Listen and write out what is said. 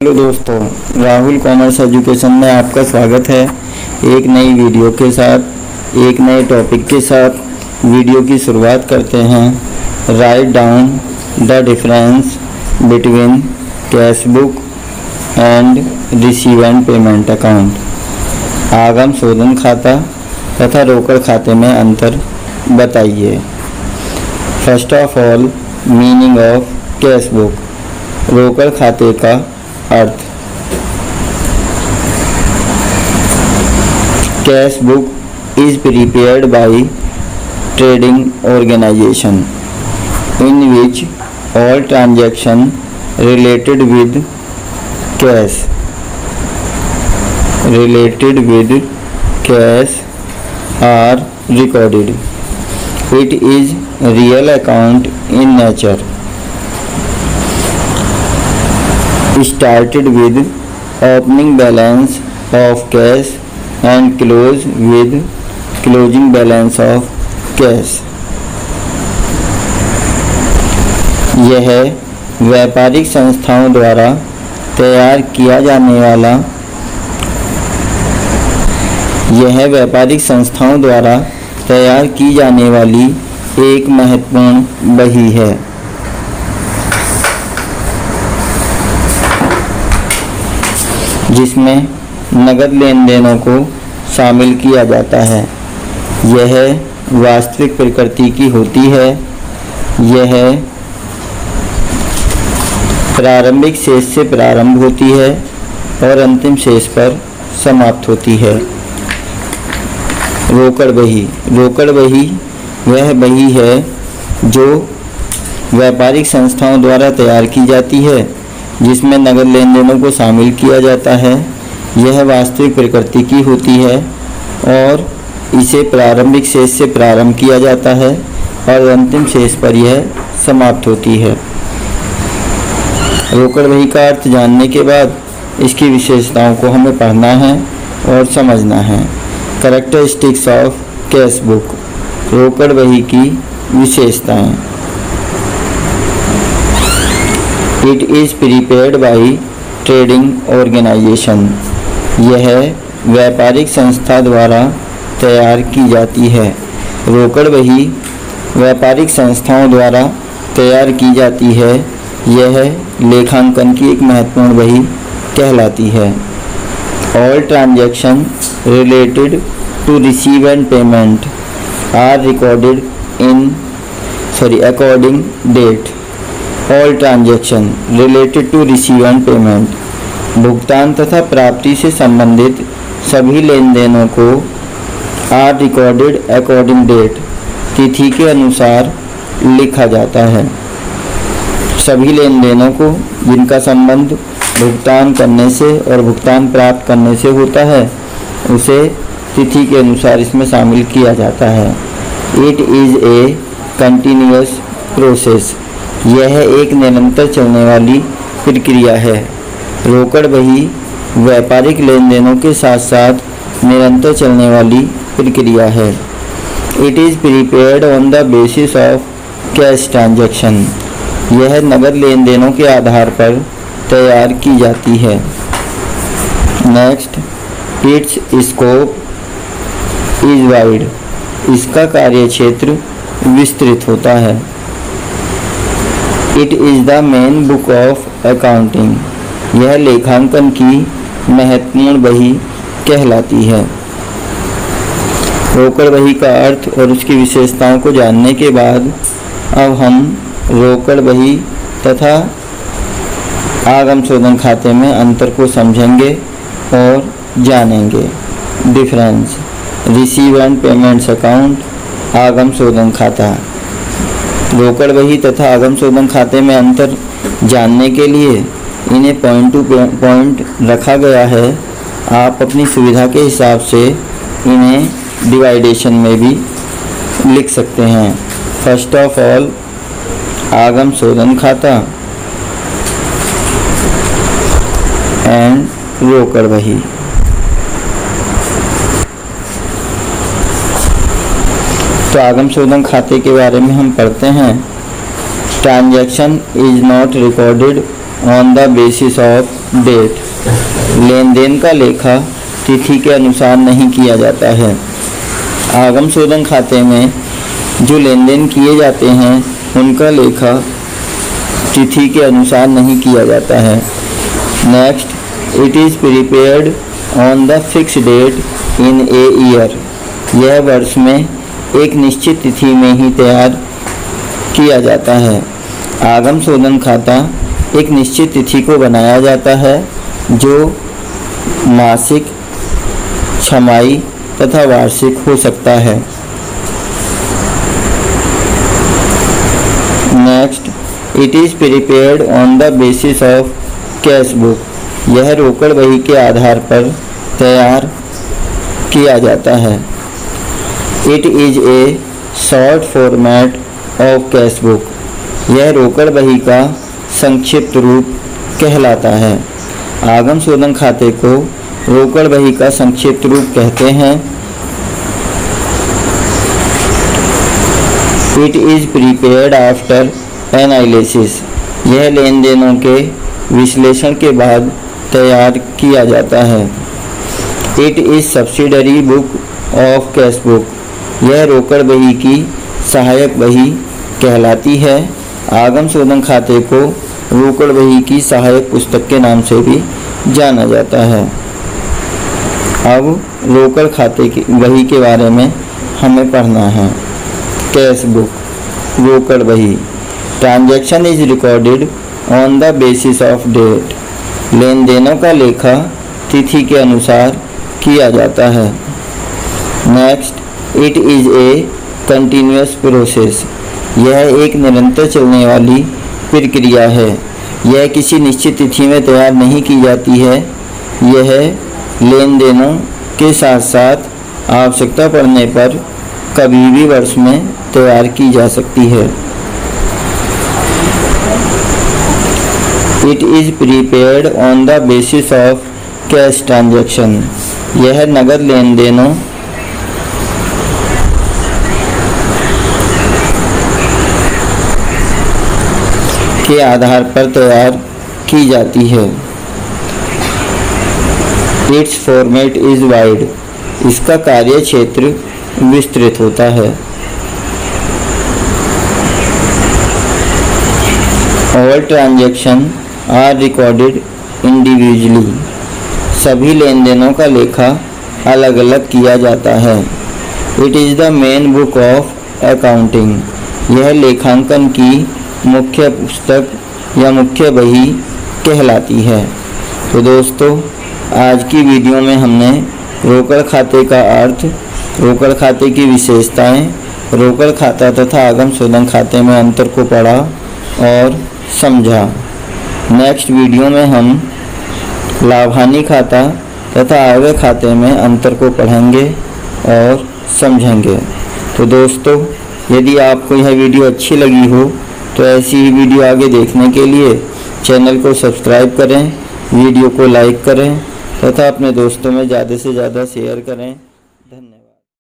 Hello दोस्तों, Rahul commerce education में आपका स्वागत है। एक नई वीडियो के साथ, एक नए टॉपिक के साथ वीडियो की शुरुआत करते हैं। Write down the difference between cash book and receive and payment account. आगम शोधन खाता तथा रोकड़ खाते में अंतर बताइए। First of all, meaning of cash book. रोकड़ खाते का अर्थ। Cash book is prepared by trading organisation in which all transaction related with cash are recorded. It is real account in nature. Started with opening balance of cash and close with closing balance of cash. यह व्यापारिक संस्थाओं द्वारा तैयार किया जाने वाली एक महत्वपूर्ण बही है, जिसमें नगद लेन देनों को शामिल किया जाता है। यह वास्तविक प्रकृति की होती है। यह प्रारंभिक शेष से प्रारंभ होती है और अंतिम शेष पर समाप्त होती है। रोकड़ बही वह बही है जो व्यापारिक संस्थाओं द्वारा तैयार की जाती है, जिसमें नगद लेन देनों को शामिल किया जाता है। यह वास्तविक प्रकृति की होती है और इसे प्रारंभिक शेष से प्रारंभ किया जाता है और अंतिम शेष पर यह समाप्त होती है। रोकड़ बही का अर्थ जानने के बाद इसकी विशेषताओं को हमें पढ़ना है और समझना है। Characteristics of cash book. रोकड़ बही की विशेषताएं। It is prepared by trading organisation. यह व्यापारिक संस्था द्वारा तैयार की जाती है। रोकड़ बही व्यापारिक संस्थाओं द्वारा तैयार की जाती है। यह लेखांकन की एक महत्वपूर्ण बही कहलाती है। All transaction related to receive and payment are recorded according date. All transaction related to receive and payment. भुगतान तथा प्राप्ति से संबंधित सभी लेन देनों को आर रिकॉर्डेड अकॉर्डिंग डेट, तिथि के अनुसार लिखा जाता है। सभी लेन देनों को जिनका संबंध भुगतान करने से और भुगतान प्राप्त करने से होता है, उसे तिथि के अनुसार इसमें शामिल किया जाता है। It is a continuous process. यह एक निरंतर चलने वाली प्रक्रिया है। रोकड़ बही व्यापारिक लेन देनों के साथ साथ निरंतर चलने वाली प्रक्रिया है। It is prepared on the basis of cash transaction. यह नगद लेन देनों के आधार पर तैयार की जाती है। Next, it's scope is wide. इसका कार्यक्षेत्र विस्तृत होता है। It is the main book of accounting. यह लेखांकन की महत्वपूर्ण बही कहलाती है। रोकड़ बही का अर्थ और उसकी विशेषताओं को जानने के बाद अब हम रोकड़ बही तथा आगम शोधन खाते में अंतर को समझेंगे और जानेंगे। Difference. Receive and payments account. आगम शोधन खाता। रोकड़ बही तथा आगम शोधन खाते में अंतर जानने के लिए इन्हें पॉइंट टू पॉइंट रखा गया है। आप अपनी सुविधा के हिसाब से इन्हें डिवाइडेशन में भी लिख सकते हैं। फर्स्ट ऑफ ऑल, आगम शोधन खाता एंड रोकड़ बही। तो आगम शोधन खाते के बारे में हम पढ़ते हैं। Transaction is not recorded on the basis of date. लेन देन का लेखा तिथि के अनुसार नहीं किया जाता है। आगम शोधन खाते में जो लेन देन किए जाते हैं उनका लेखा तिथि के अनुसार नहीं किया जाता है। Next, it is prepared on the fix date in a year. यह वर्ष में एक निश्चित तिथि में ही तैयार किया जाता है। आगम शोधन खाता एक निश्चित तिथि को बनाया जाता है जो मासिक, छमाही तथा वार्षिक हो सकता है। Next, it is prepared on the basis of cash book. यह रोकड़ बही के आधार पर तैयार किया जाता है। It is A short format of cash book. यह रोकड़ बही का संक्षिप्त रूप कहलाता है। आगम शोधन खाते को रोकड़ बही का संक्षिप्त रूप कहते हैं। It is prepared after analysis. यह लेन देनों के विश्लेषण के बाद तैयार किया जाता है। It is subsidiary book of cash book. यह रोकड़ बही की सहायक बही कहलाती है। आगम शोधन खाते को रोकड़ बही की सहायक पुस्तक के नाम से भी जाना जाता है। अब रोकड़ खाते की बही के बारे में हमें पढ़ना है। कैश बुक, रोकड़ बही। Transaction is recorded on the basis of date. लेन देनों का लेखा तिथि के अनुसार किया जाता है। Next, it is a continuous process. यह एक निरंतर चलने वाली प्रक्रिया है। यह किसी निश्चित तिथि में तैयार नहीं की जाती है। यह लेन देनों के साथ साथ आवश्यकता पड़ने पर कभी भी वर्ष में तैयार की जा सकती है। It is prepared on the basis of cash transaction. यह नगद लेन देनों के आधार पर तैयार की जाती है। Its format is wide. इसका कार्य क्षेत्र विस्तृत होता है। All transaction are recorded individually. सभी लेन देनों का लेखा अलग अलग किया जाता है। It is the main book of accounting. यह लेखांकन की मुख्य पुस्तक या मुख्य बही कहलाती है। तो दोस्तों, आज की वीडियो में हमने रोकड़ खाते का अर्थ, रोकड़ खाते की विशेषताएं, रोकड़ खाता तथा आगम शोधन खाते में अंतर को पढ़ा और समझा। नेक्स्ट वीडियो में हम लाभ-हानि खाता तथा आय खाते में अंतर को पढ़ेंगे और समझेंगे। तो दोस्तों, यदि आपको यह वीडियो अच्छी लगी हो तो ऐसी ही वीडियो आगे देखने के लिए चैनल को सब्सक्राइब करें, वीडियो को लाइक करें तथा अपने दोस्तों में ज़्यादा से ज़्यादा शेयर करें।